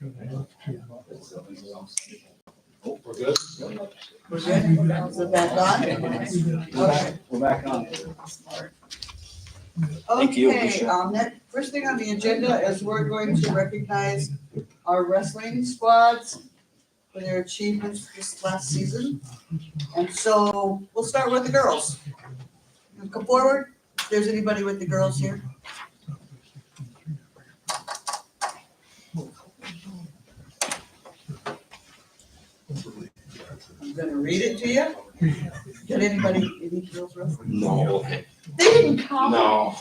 Oh, we're good? We're good? Is it back on? Okay. We're back on. Thank you, Okay, Alicia. first thing on the agenda is we're going to recognize our wrestling squads for their achievements this last season. And so we'll start with the girls. Come forward, if there's anybody with the girls here. I'm gonna read it to you. Did any girls wrestling? No. They didn't come. No.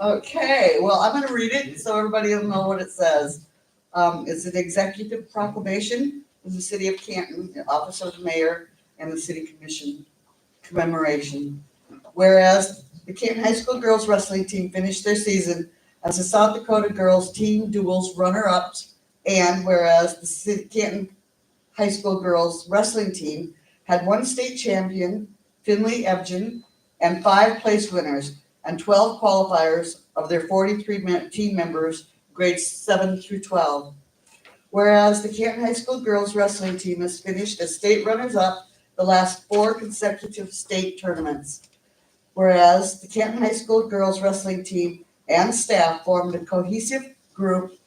Okay, well, I'm gonna read it so everybody will know what it says. It's an executive proclamation from the city of Canton, the office of the mayor, and the city commission commemoration. Whereas the Canton High School girls wrestling team finished their season as the South Dakota girls team duels runner-ups, and whereas the Canton High School girls wrestling team had one state champion, Finley Ebgen, and 5 place winners and 12 qualifiers of their 43 team members, grades 7 through 12. Whereas the Canton High School girls wrestling team has finished as state runners-up the last 4 consecutive state tournaments. Whereas the Canton High School girls wrestling team and staff formed a cohesive group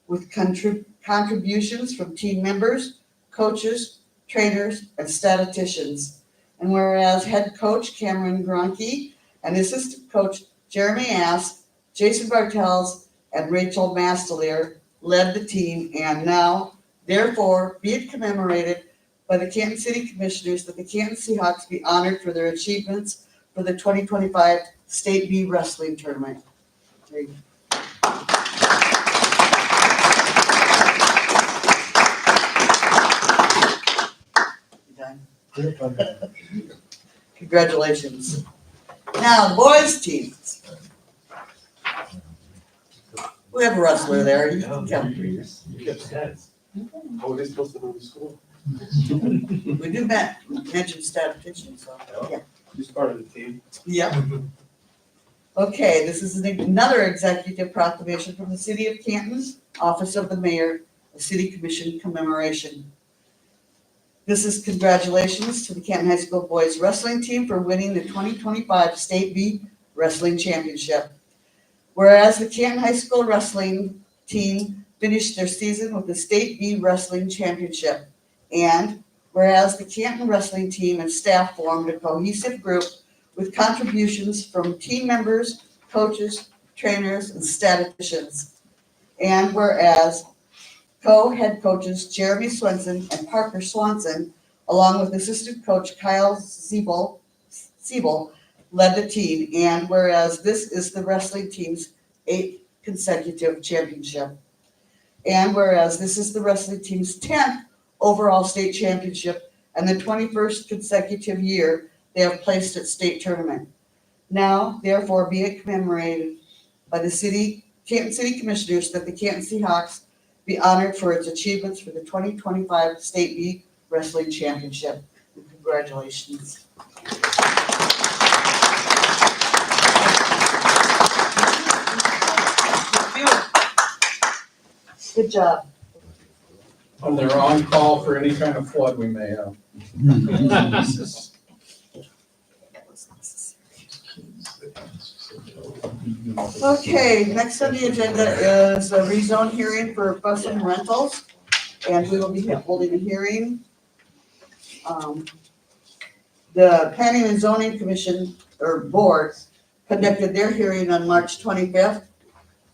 with contributions from team members, coaches, trainers, and statisticians. And whereas head coach Cameron Gronke and assistant coach Jeremy Ask, Jason Bartels, and Rachel Mastelier led the team, and now, therefore, be it commemorated by the Canton City Commissioners that the Canton Seahawks be honored for their achievements for the 2025 State B Wrestling Tournament. There you go. You done? Congratulations. Now, the boys' teams. We have a wrestler there. You can come. How are they supposed to go to school? We do mention statisticians, so, yeah. You started the team. Yep. Okay, this is another executive proclamation from the city of Canton's Office of the Mayor, a city commission commemoration. This is congratulations to the Canton High School boys wrestling team for winning the 2025 State B Wrestling Championship. Whereas the Canton High School wrestling team finished their season with the State B Wrestling Championship. And whereas the Canton wrestling team and staff formed a cohesive group with contributions from team members, coaches, trainers, and statisticians. And whereas co-head coaches Jeremy Swenson and Parker Swanson, along with assistant coach Kyle Siebel, led the team. And whereas this is the wrestling team's 8th consecutive championship. And whereas this is the wrestling team's 10th overall state championship and the 21st consecutive year they have placed at state tournament. Now, therefore, be it commemorated by the Canton City Commissioners that the Canton Seahawks be honored for its achievements for the 2025 State B Wrestling Championship. And congratulations. Good job. And they're on call for any kind of flood we may have. Okay, next on the agenda is a rezone hearing for Fussum Rentals, and we will be holding a hearing. The Planning and Zoning Commission, or Board, conducted their hearing on March 25th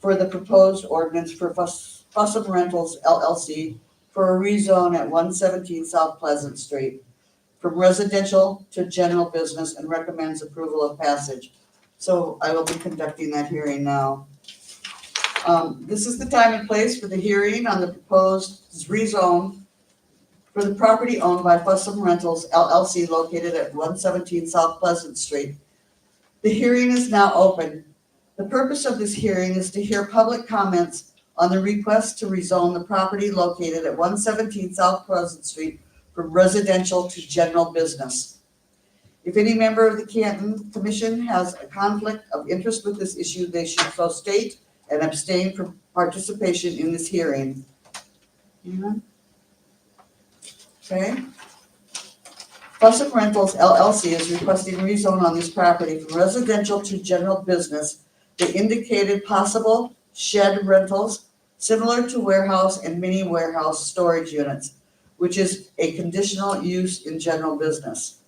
for the proposed ordinance for Fussum Rentals LLC for a rezone at 117 South Pleasant Street from residential to general business and recommends approval of passage. So I will be conducting that hearing now. This is the time and place for the hearing on the proposed rezone for the property owned by Fussum Rentals LLC located at 117 South Pleasant Street. The hearing is now open. The purpose of this hearing is to hear public comments on the request to rezone the property located at 117 South Pleasant Street from residential to general business. If any member of the Canton Commission has a conflict of interest with this issue, they should so state and abstain from participation in this hearing. Anyone? Okay. Fussum Rentals LLC is requesting rezone on this property from residential to general business. They indicated possible shed rentals similar to warehouse and mini warehouse storage units, which is a conditional use in general business.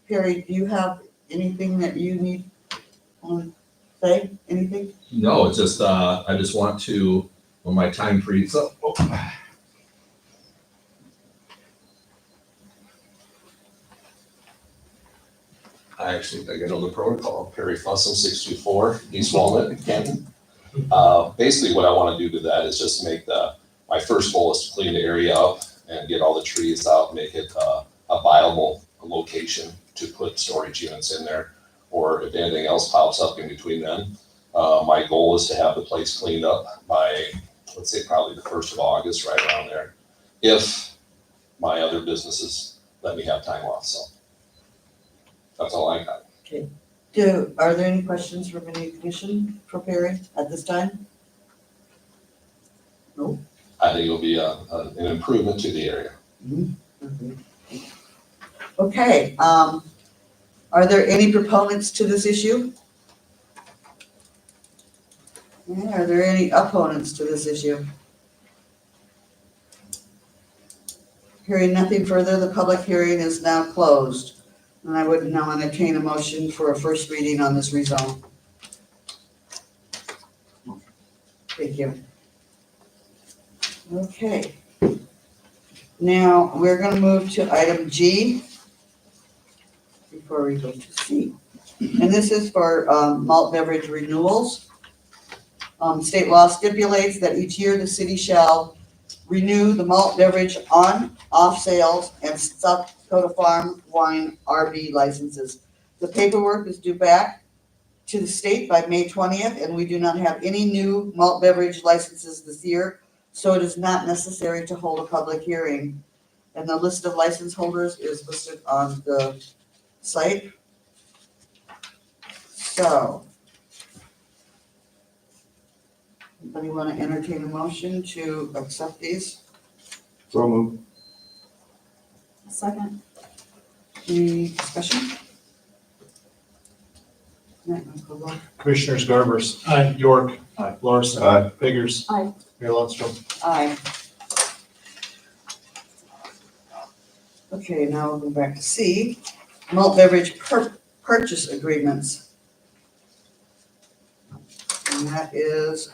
Perry, do you have anything that you need on, say, anything? No, it's just, I just want to, when my time frees up. I got on the protocol, Perry Fussum, 624 East Walnut, Canton. Basically what I want to do to that is just make my first goal is to clean the area up and get all the trees out, make it a viable location to put storage units in there. Or if anything else pops up in between then. My goal is to have the place cleaned up by, let's say probably the 1st of August, right around there. If my other businesses let me have time off, so. That's all I got. Are there any questions from any commission for Perry at this time? No? I think it'll be an improvement to the area. Okay, are there any proponents to this issue? Are there any opponents to this issue? Hearing nothing further, the public hearing is now closed. And I would now entertain a motion for a first reading on this rezone. Thank you. Okay. Now, we're gonna move to item G before we go to C. And this is for malt beverage renewals. State law stipulates that each year the city shall renew the malt beverage on, off sales, and South Dakota Farm Wine RB licenses. The paperwork is due back to the state by May 20th, and we do not have any new malt beverage licenses this year, so it is not necessary to hold a public hearing. And the list of license holders is listed on the site. So, anybody want to entertain a motion to accept these? So moved. Second. Any discussion? No, go on. Commissioners Garbers. Aye. York. Aye. Larson. Aye. Biggers. Aye. Mayor Lundstrom. Aye. Okay, now we'll go back to C, malt beverage purchase agreements. And that is,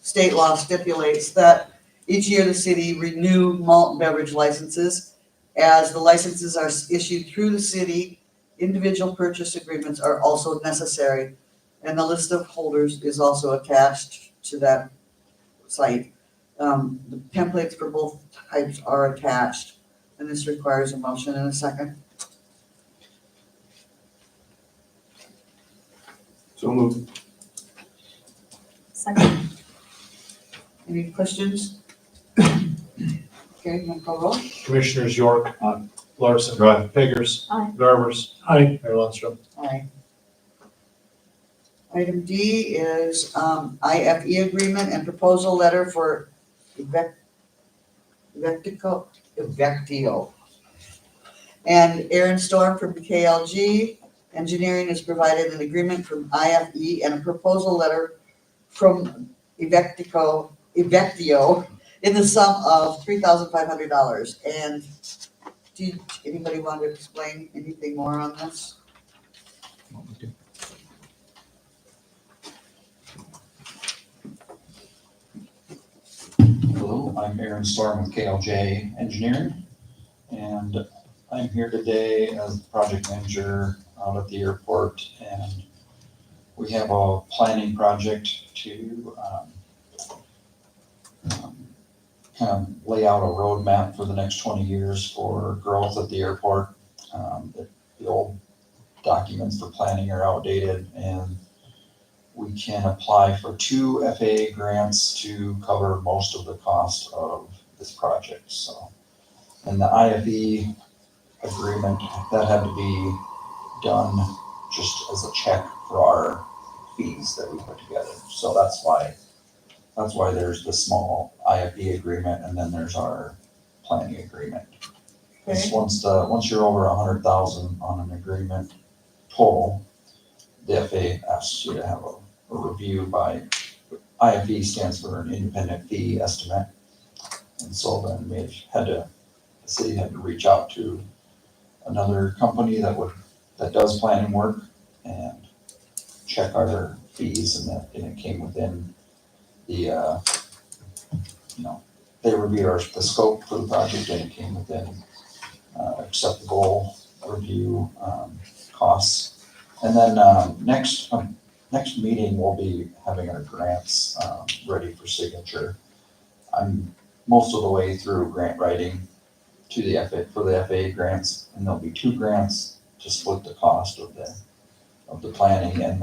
state law stipulates that each year the city renew malt beverage licenses. As the licenses are issued through the city, individual purchase agreements are also necessary. And the list of holders is also attached to that site. The templates for both types are attached, and this requires a motion and a second. So moved. Second. Any questions? Okay, now call roll. Commissioners York. Aye. Larson. Aye. Biggers. Aye. Garbers. Aye. Mayor Lundstrom. Aye. Item D is IFE agreement and proposal letter for Evectio. And Aaron Storm from KLG Engineering has provided an agreement from IFE and a proposal letter from Evectio in the sum of $3,500. And did anybody want to explain anything more on this? Hello, I'm Aaron Storm with KLJ Engineering, and I'm here today as the project manager out at the airport, and we have a planning project to kind of lay out a roadmap for the next 20 years for growth at the airport. The old documents for planning are outdated, and we can apply for 2 FAA grants to cover most of the cost of this project, so. And the IFE agreement, that had to be done just as a check for our fees that we put together. So that's why That's why there's the small IFB agreement and then there's our planning agreement. Okay. Once you're over 100,000 on an agreement total, the FAA asks you to have a review by, IFE stands for an independent fee estimate. And so then the city had to reach out to another company that does planning work and check our fees, and it came within the, they reviewed the scope for the project, and it came within acceptable review costs. And then next meeting, we'll be having our grants ready for signature. I'm most of the way through grant writing to the for the FAA grants, and there'll be 2 grants to split the cost of the planning, and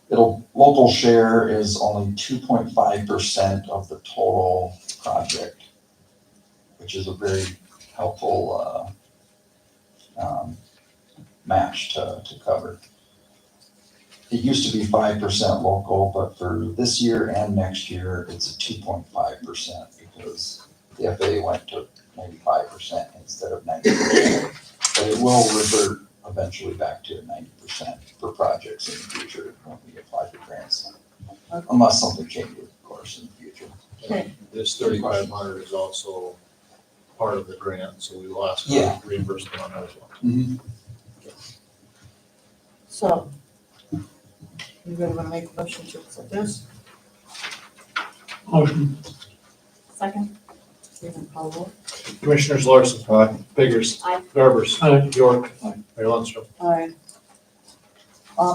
local share is only 2.5% of the total project, which is a very helpful match to cover. It used to be 5% local, but for this year and next year, it's a 2.5% because the FAA went to 95% instead of 90%. But it will revert eventually back to 90% for projects in the future when we apply for grants. Unless something changes, of course, in the future. Okay. This 3,500 is also part of the grant, so we will ask Yeah. for reimbursement on that as well. Mhm. So, anybody want to make a motion to accept this? Motion. Second. Stephen Caldwell. Commissioners Larson. Aye. Biggers. Aye. Garbers. Aye. York. Aye. Mayor Lundstrom. Aye.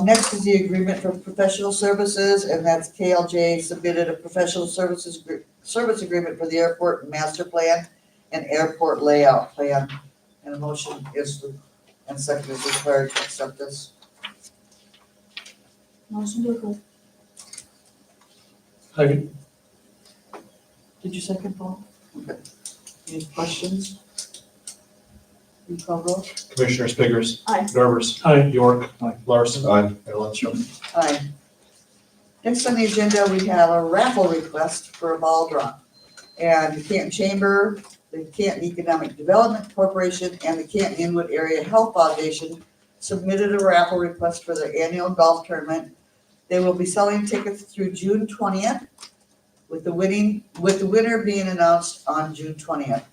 Next is the agreement for professional services, and that's KLJ submitted a professional service agreement for the airport master plan and airport layout plan. And a motion and second is required to accept this. Motion to approve. Second. Did you second, Paul? Okay. Any questions? You call roll? Commissioners Biggers. Aye. Garbers. Aye. York. Aye. Larson. Aye. Mayor Lundstrom. Aye. Next on the agenda, we have a raffle request for a ball draw. And the Canton Chamber, the Canton Economic Development Corporation, and the Canton Inwood Area Health Foundation submitted a raffle request for their annual golf tournament. They will be selling tickets through June 20th, with the winner being announced on June 20th.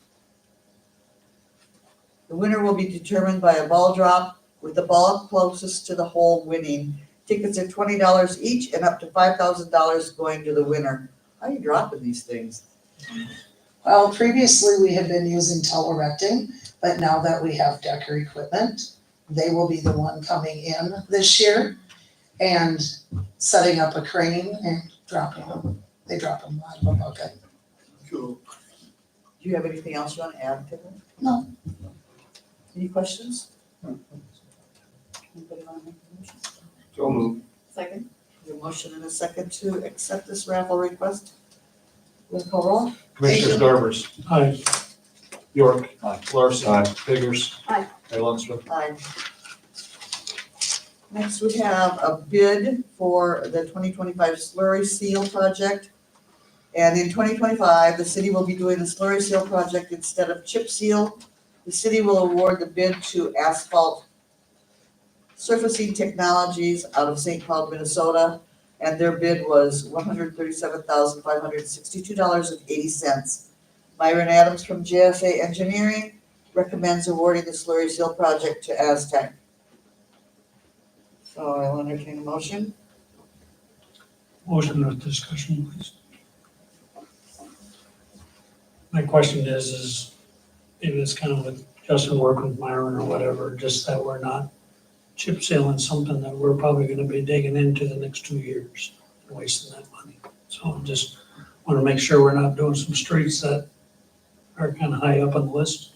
The winner will be determined by a ball drop, with the ball closest to the hole winning. Tickets are $20 each and up to $5,000 going to the winner. How are you dropping these things? Well, previously we had been using telerecting, but now that we have Decker equipment, they will be the one coming in this year and setting up a crane and dropping them. They drop them out of a bucket. Cool. Do you have anything else you want to add to that? No. Any questions? Anybody want to make a motion? So moved. Second. A motion and a second to accept this raffle request. Roll call roll. Commissioners Garbers. Aye. York. Aye. Larson. Aye. Biggers. Aye. Mayor Lundstrom. Aye. Next, we have a bid for the 2025 slurry seal project. And in 2025, the city will be doing the slurry seal project instead of chip seal. The city will award the bid to Asphalt Surfacing Technologies out of St. Paul, Minnesota. And their bid was $137,562.80. Myron Adams from JSA Engineering recommends awarding the slurry seal project to Aztec. So I'll entertain a motion. Motion of discussion, please. My question is maybe it's kind of with Justin working with Myron or whatever, just that we're not chip sealing something that we're probably gonna be digging into the next 2 years and wasting that money. So I just wanna make sure we're not doing some streets that are kind of high up on the list.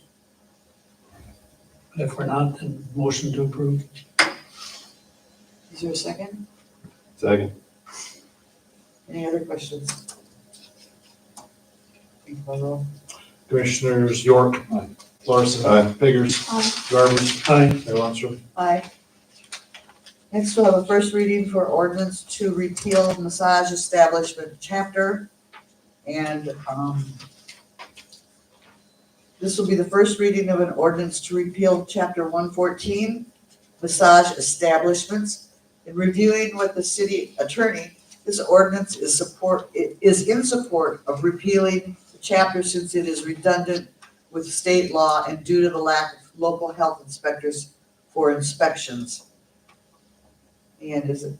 But if we're not, then motion to approve. Is there a second? Second. Any other questions? You call roll. Commissioners York. Aye. Larson. Aye. Biggers. Aye. Garbers. Aye. Mayor Lundstrom. Aye. Next, we'll have a first reading for ordinance to repeal massage establishment chapter. And, this will be the first reading of an ordinance to repeal chapter 114, massage establishments. In reviewing with the city attorney, this ordinance is in support of repealing the chapter since it is redundant with state law and due to the lack of local health inspectors for inspections. And is it,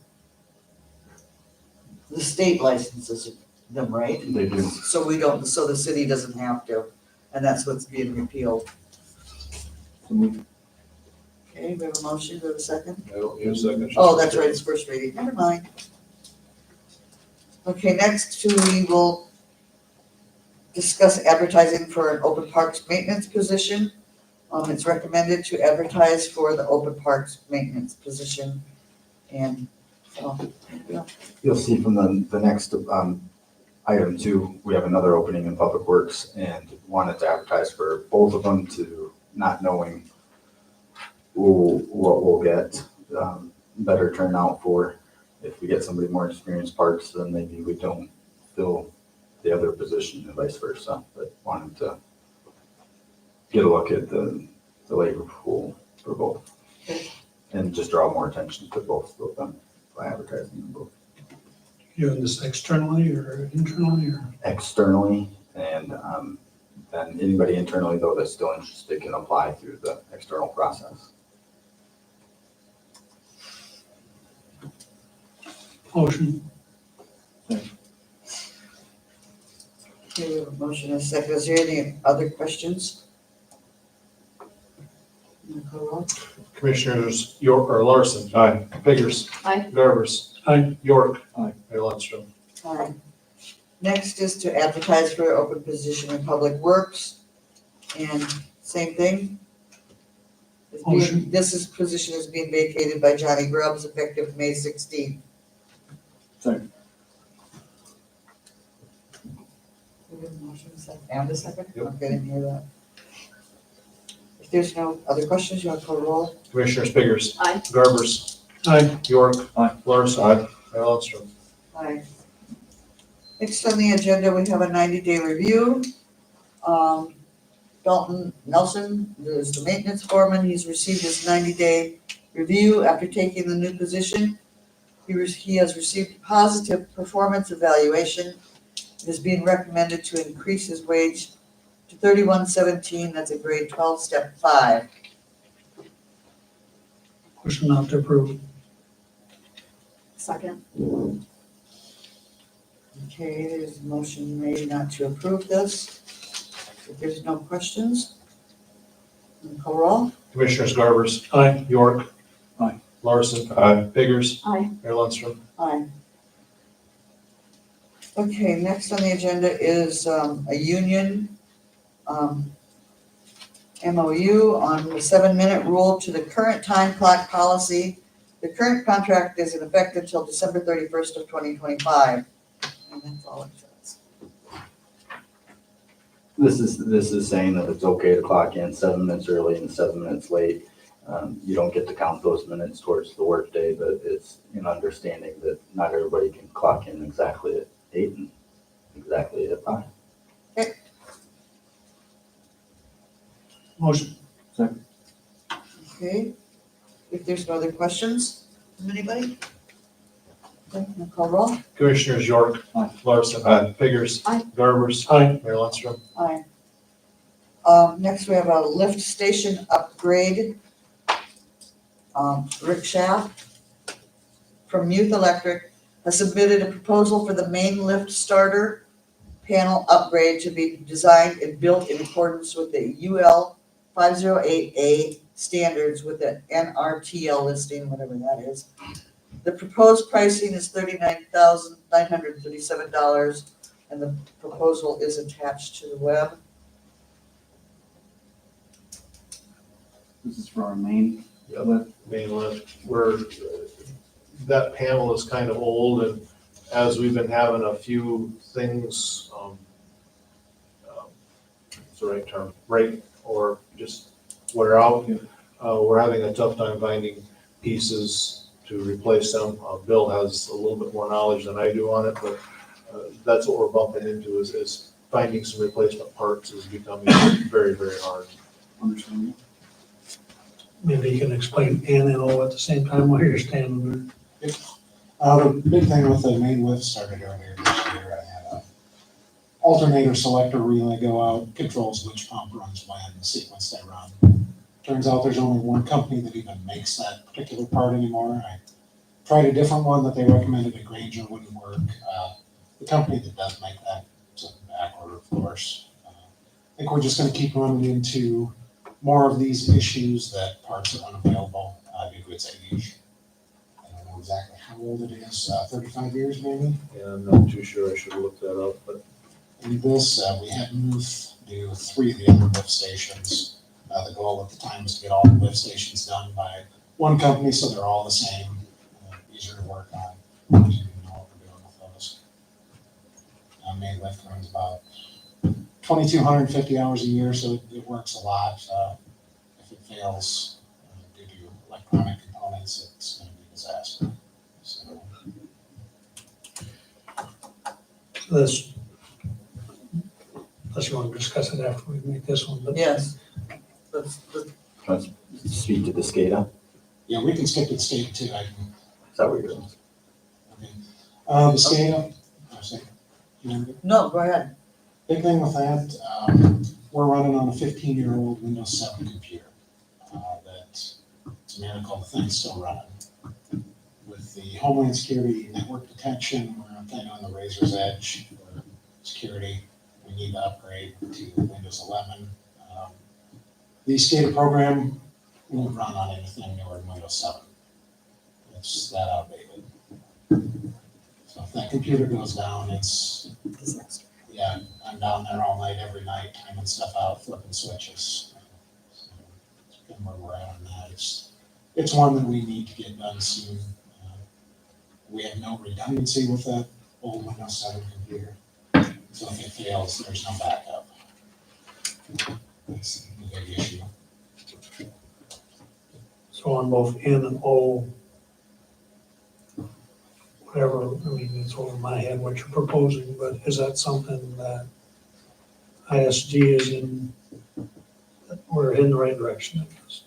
the state licenses them, right? They do. So we don't, so the city doesn't have to, and that's what's being repealed. Okay, we have a motion, we have a second? I don't need a second. Oh, that's right, it's first reading, never mind. Okay, next we will discuss advertising for an open parks maintenance position. It's recommended to advertise for the open parks maintenance position. And, yeah. You'll see from the next item two, we have another opening in Public Works and wanted to advertise for both of them to not knowing what we'll get, better turnout for. If we get somebody more experienced parks, then maybe we don't fill the other position and vice versa, but wanted to get a look at the labor pool for both. And just draw more attention to both of them by advertising them both You doing this externally or internally or? externally. And then anybody internally though that's still interested can apply through the external process. Motion. Okay, we have a motion and a second. Is there any other questions? You wanna call roll? Commissioners York, or Larson. Aye. Biggers. Aye. Garbers. Aye. York. Aye. Mayor Lundstrom. Aye. Next is to advertise for open position in Public Works. And same thing. Motion. Position is being vacated by Johnny Grubbs effective May 16th. Second. We have a motion, a second, and a second? Yep. Okay, I didn't hear that. If there's no other questions, you want to call roll? Commissioners Biggers. Aye. Garbers. Aye. York. Aye. Larson. Aye. Mayor Lundstrom. Aye. Next on the agenda, we have a 90-day review. Dalton Nelson is the maintenance foreman. He's received his 90-day review after taking the new position. He has received positive performance evaluation. It is being recommended to increase his wage to $31.17. That's a grade 12, step 5. Motion not to approve. Second. Okay, there's a motion made not to approve this. If there's no questions, we'll call roll. Commissioners Garbers. Aye. York. Aye. Larson. Aye. Biggers. Aye. Mayor Lundstrom. Aye. Okay, next on the agenda is a union MOU on the 7-minute rule to the current time clock policy. The current contract is in effect until December 31st of 2025. And that's all it says. This is saying that it's okay to clock in 7 minutes early and 7 minutes late. You don't get to count those minutes towards the workday, but it's an understanding that not everybody can clock in exactly at 8 and exactly at 5. Motion. Okay, if there's no other questions from anybody? Okay, we'll call roll. Commissioners York. Aye. Larson. Aye. Biggers. Aye. Garbers. Aye. Mayor Lundstrom. Aye. Next, we have a lift station upgrade. Rick Schaff from Youth Electric has submitted a proposal for the main lift starter panel upgrade to be designed and built in accordance with the UL 508A standards with the NRTL listing, whatever that is. The proposed pricing is $39,937, and the proposal is attached to the web. This is for our main. Main lift, where that panel is kind of old, and as we've been having a few things, what's the right term, break or just wear out, we're having a tough time finding pieces to replace them. Bill has a little bit more knowledge than I do on it, but that's what we're bumping into is finding some replacement parts is becoming very, very hard. Understand. Maybe you can explain and at the same time while you're standing there. The big thing with the main lift started earlier this year, I had a alternator selector relay go out, controls which pump runs when, the sequence they run. Turns out there's only one company that even makes that particular part anymore. I tried a different one that they recommended at Granger, wouldn't work. The company that does make that is a back order, of course. I think we're just gonna keep running into more of these issues that parts are unavailable due to its age. I don't know exactly how old it is, 35 years maybe. And I'm not too sure, I should have looked that up, but In this, we had Muth do 3 of the other lift stations. The goal at the time was to get all the lift stations done by one company, so they're all the same, easier to work on. We didn't know what we're doing with those. Main lift runs about 2,250 hours a year, so it works a lot. If it fails due to electronic components, it's going to be a disaster. So, This, unless you want to discuss it after we make this one, but. Yes. Let's speak to the SCADA. yeah, we can skip the state too. I can. Is that what you're doing? Okay. The SCADA, I say, you know, No, go ahead. big thing with that, we're running on a 15-year-old Windows 7 computer. That it's a miracle the thing's still running. With the Homeland Security network detection, we're kind of on the razor's edge for security. We need to upgrade to Windows 11. The SCADA program won't run on anything newer than Windows 7. It's that outdated. So if that computer goes down, it's, yeah, I'm down there all night, every night, timing stuff out, flipping switches. So it's kind of where we're at on that. It's one that we need to get done soon. We have no redundancy with that old Windows 7 computer. So if it fails, there's no backup. That's the big issue. So on both N and O, whatever, I mean, it's over my head what you're proposing, but is that something that ISG is in, that we're in the right direction, I guess?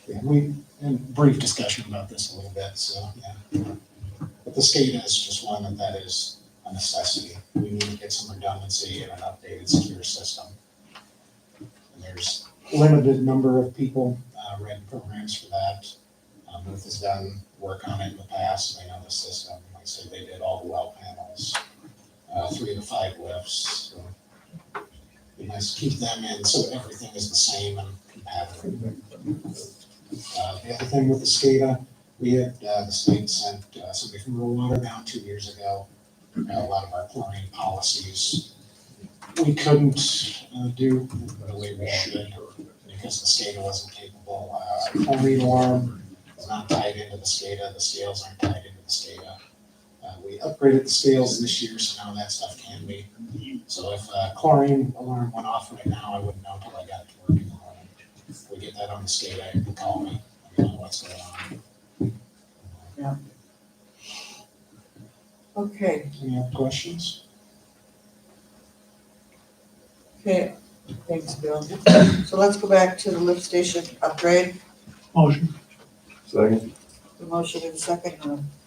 Yeah, we had a brief discussion about this a little bit, so, yeah. But the SCADA is just one that is a necessity. We need to get some redundancy in an updated secure system. And there's a limited number of people writing programs for that. Booth has done work on it in the past, they know the system. Like I said, they did all the well panels, 3 of the 5 lifts. So be nice to keep them in so everything is the same and compatible. The other thing with the SCADA, we had the state sent somebody from rural water down 2 years ago. A lot of our chlorine policies we couldn't do the way we should because the SCADA wasn't capable. Chlorine alarm is not tied into the scales aren't tied into the SCADA. We upgraded the scales this year, so now that stuff can be. So if a chlorine alarm went off right now, I wouldn't know until I got to work in the morning. If we get that on the SCADA, you can call me, I know what's going on. Okay, Any other questions? okay, thanks, Bill. So let's go back to the lift station upgrade. Motion. Second. The motion in second,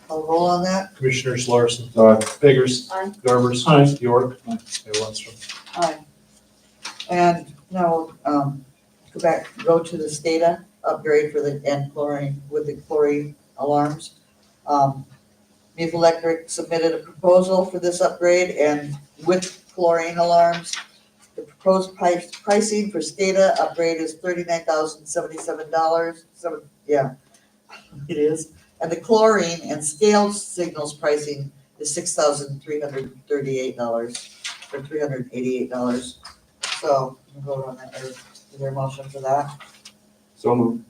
I'll roll on that. Commissioners Larson, Aye. Biggers, Aye. Garbers, Aye. York, Mayor Lundstrom. Aye. And now, go to the SCADA upgrade for the, and chlorine, with the chlorine alarms. Muth Electric submitted a proposal for this upgrade and with chlorine alarms. The proposed pricing for SCADA upgrade is $39,077. It is. And the chlorine and scale signals pricing is $6,338 or $388. So we'll vote on that, or is there a motion for that? So moved.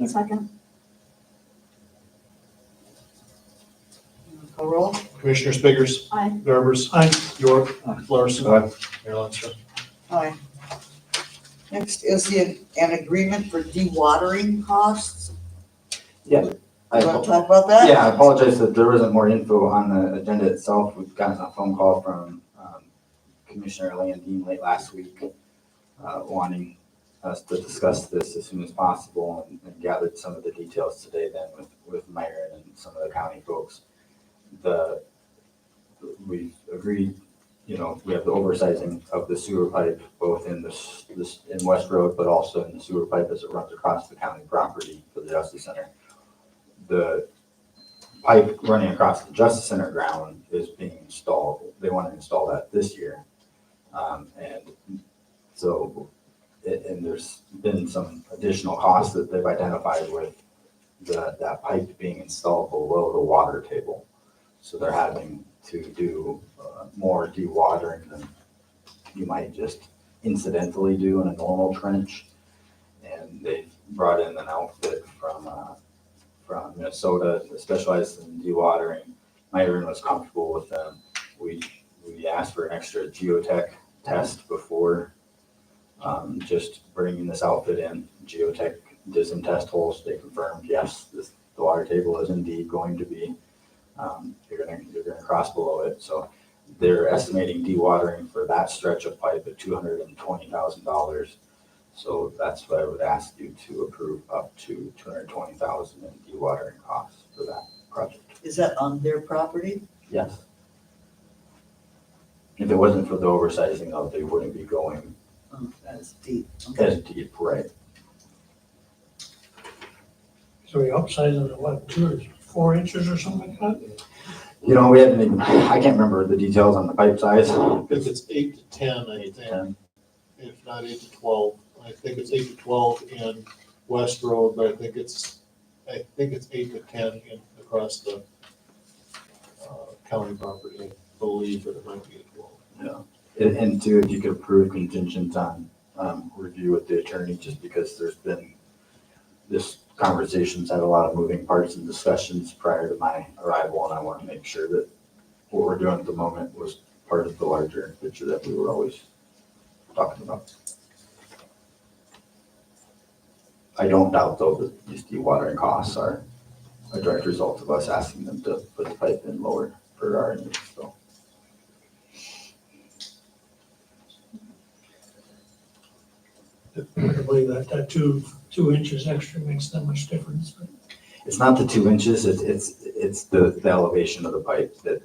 Second. Call roll? Commissioners Biggers. Aye. Garbers. Aye. York. Larson. Aye. Mayor Lundstrom. Aye. Next is an agreement for dewatering costs. I You wanna talk about that? Yeah, I apologize that there wasn't more info on the agenda itself. We've gotten a phone call from Commissioner Landine late last week, wanting us to discuss this as soon as possible and gathered some of the details today then with Myron and some of the county folks. We've agreed, we have the oversizing of the sewer pipe, both in in West Road, but also in the sewer pipe as it runs across the county property for the Justice Center. The pipe running across the Justice Center ground is being installed. They want to install that this year. And there's been some additional costs that they've identified with that pipe being installed below the water table. So they're having to do more dewatering than you might just incidentally do in a normal trench. And they've brought in an outfit from Minnesota that specializes in dewatering. Myron was comfortable with them. We asked for an extra geotech test before just bringing this outfit in. Geotech did some test holes. They confirmed, yes, the water table is indeed going to be, you're gonna cross below it. So they're estimating dewatering for that stretch of pipe at $220,000. So that's what I would ask you to approve, up to $220,000 in dewatering costs for that project. Is that on their property? Yes. If it wasn't for the oversizing though, they wouldn't be going Oh, that's deep. as deep, right? So we upsizing it, what, 2 or 4 inches or something like that? We haven't even, I can't remember the details on the pipe size. I think it's 8 to 10, I think, 10. if not 8 to 12. I think it's 8 to 12 in West Road, but I think it's 8 to 10 across the county property. I believe that it might be at 12. And two, if you could approve contingent on review with the attorney, just because there's been, this conversation's had a lot of moving parts and discussions prior to my arrival, and I want to make sure that what we're doing at the moment was part of the larger picture that we were always talking about. I don't doubt though that these dewatering costs are a direct result of us asking them to put the pipe in lower for our needs, so. I believe that 2 inches extra makes that much difference, but It's not the 2 inches, it's the elevation of the pipe that,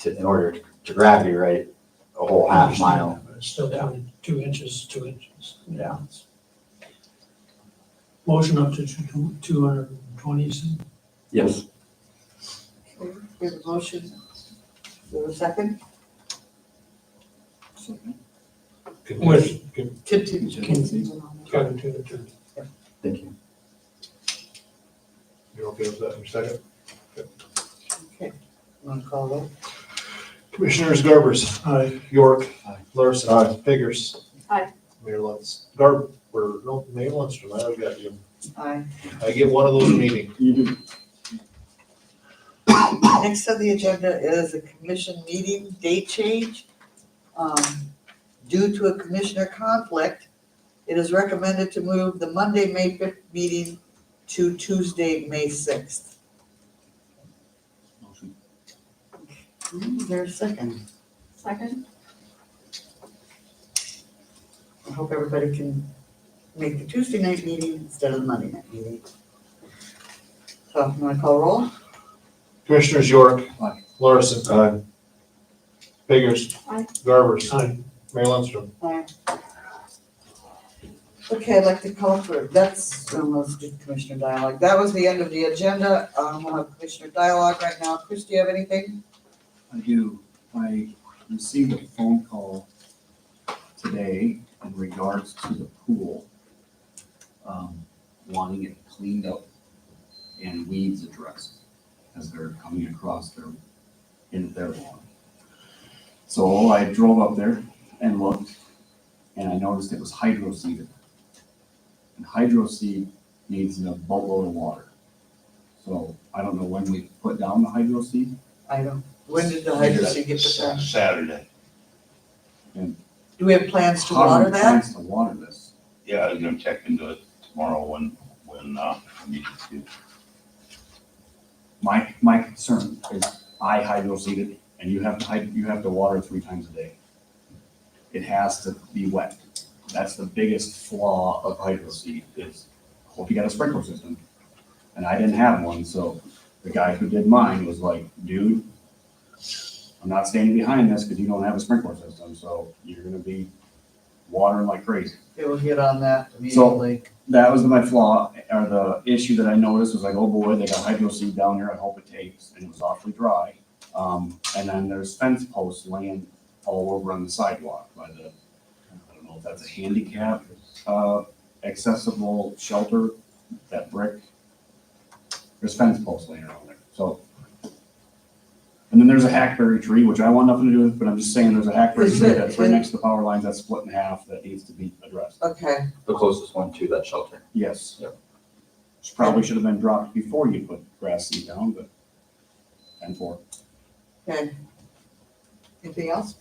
in order to grab you, right, a whole half mile. but it's still 2 inches, 2 inches. Yeah. Motion up to 220, so Yes. We have a motion. Do we have a second? with Continue. Kevin to the turn. Thank you. You're okay with that in a second? Okay. Want to call roll? Commissioners Garbers, Aye. York, Aye. Larson. Aye. Figures. Aye. Mayor Mayor Lundstrom, I got you. Aye. I get one of those meetings. Next on the agenda is a commission meeting date change. Due to a commissioner conflict, it is recommended to move the Monday, May 5th meeting to Tuesday, May 6th. Is there a second? Second? I hope everybody can make the Tuesday night meeting instead of the Monday night meeting. So I'm gonna call roll. Commissioners York. Aye. Larson. Aye. Figures. Aye. Garbers. Aye. Mayor Lundstrom. Okay, I'd like to call for, let's do commissioner dialogue. That was the end of the agenda. We'll have commissioner dialogue right now. Chris, do you have anything? I do. I received a phone call today in regards to the pool, wanting it cleaned up and weeds addressed as they're coming across their lawn. So I drove up there and looked, and I noticed it was hydro seeded. And hydro seed needs a boatload of water. So I don't know when we put down the hydro seed. When did the hydro seed get put down? Saturday. Do we have plans to How do we water that? plans to water this? Yeah, I'm gonna check into it tomorrow when we need to. My concern is I hydro seeded and you have to water 3 times a day. It has to be wet. That's the biggest flaw of hydro seed is, hope you got a sprinkler system. And I didn't have one, so the guy who did mine was like, dude, I'm not standing behind this because you don't have a sprinkler system, so you're gonna be watering like crazy. Okay, we'll get on that immediately. That was my flaw, or the issue that I noticed was like, oh boy, they got hydro seed down here, I hope it takes, and it was awfully dry. And then there's fence posts laying all over on the sidewalk by the, I don't know if that's a handicap, accessible shelter, that brick. There's fence posts laying around there, so. And then there's a hackberry tree, which I want nothing to do with, but I'm just saying there's a hackberry Is tree it- that's right next to the power lines that's split in half that needs to be addressed. Okay, The closest one to that shelter. Yes. Yep. Which probably should have been dropped before you put grass seed down, but, and for. okay. Anything else?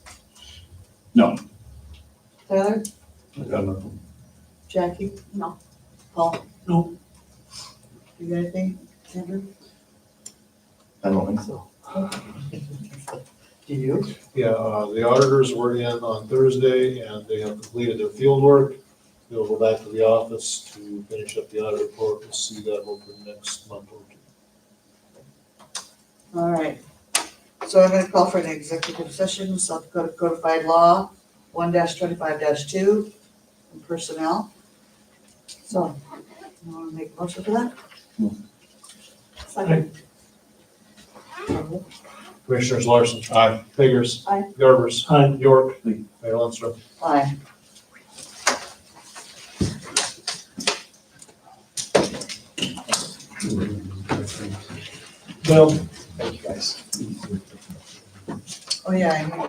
No. Tyler, I got nothing. Jackie? No. Paul? No. You got anything, Andrew? I don't think so. Do you? Yeah, the auditors were in on Thursday and they have completed their field work. They'll go back to the office to finish up the audit report. We'll see that hopefully next month or two. All right. So I'm gonna call for an executive session, South Dakota Codified Law 1-25-2, and personnel. So, you wanna make a motion for that? Second. Commissioners Larson. Aye. Biggers. Aye. Garbers. Aye. York. Mayor Lundstrom. Aye. Well, Thank you, guys. Oh, yeah. I know.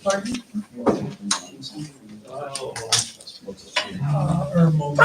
Pardon? or mobile.